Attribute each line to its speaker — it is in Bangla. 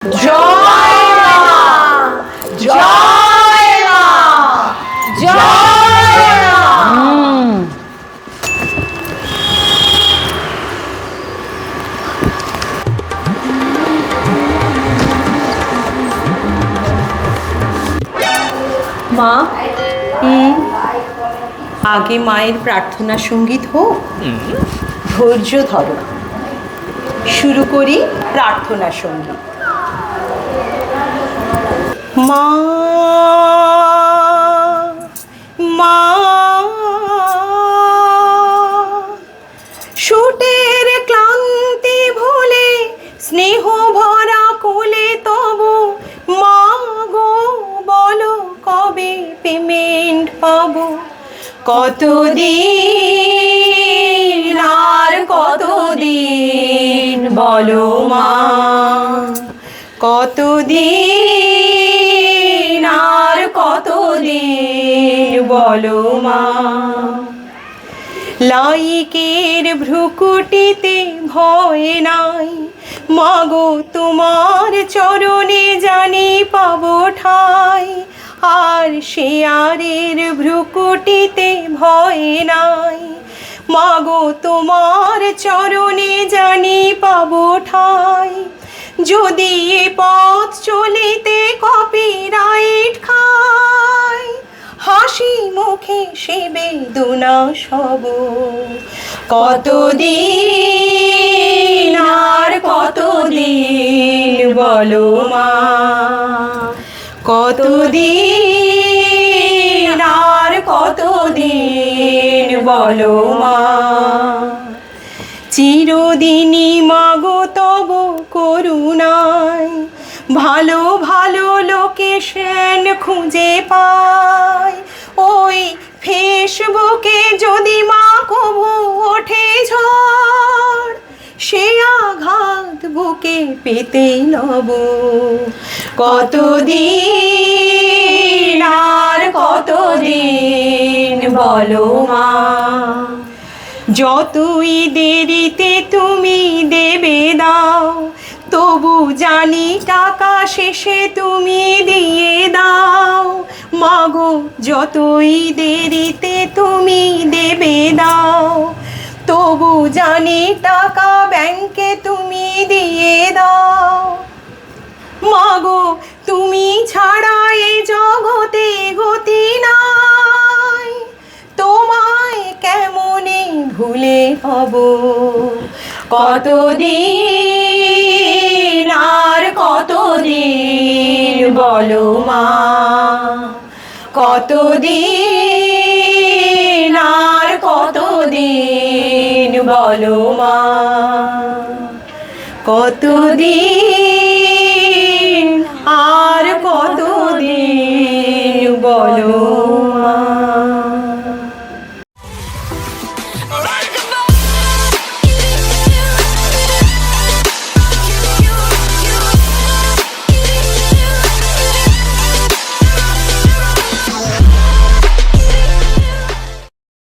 Speaker 1: জয় মা, জয় মা, জয় মা। মা, আগে মায়ের প্রার্থনা সঙ্গীত হোক। ধৈর্য ধরো, শুরু করি প্রার্থনা সঙ্গীত। মা, মা, শুটের ক্লান্তি ভুলে স্নেহ ভরা কোলে তবু মা গো বলো কবে পেমেন্ট পাবো? কতদিন আর কতদিন বলো মা, কতদিন আর কতদিন বলো মা। লাইকের ভ্রুকুটিতে ভয় নাই, মাগো তোমার চরণে জানি পাবো ঠাই। আর শেয়ারের ভ্রুকুটিতে ভয় নাই, মাগো তোমার চরণে জানি পাবো ঠাই। যদি এ পথ চলিতে কপিরাইট খাই, হাসি মুখে সে বেদনা সব। কতদিন আর কতদিন বলো মা, কতদিন আর কতদিন বলো মা। চিরদিনই মাগো তব করুণায় ভালো ভালো লোকেশন খুঁজে পাই। ওই ফেসবুকে যদি মা কবু ওঠে ঝড়, সে আঘাত বুকে পেতে লব। কতদিন আর কতদিন বলো মা। যতই দেরিতে তুমি দেবে দাও, তবু জানি টাকা শেষে তুমি দিয়ে দাও। মাগো যতই দেরিতে তুমি দেবে দাও, তবু জানি টাকা ব্যাংকে তুমি দিয়ে দাও। মাগো তুমি ছাড়া এ জগতে গতি নাই, তোমায় কেমনে ভুলে হব? কতদিন আর কতদিন বলো মা, কতদিন আর কতদিন বলো মা। কতদিন আর কত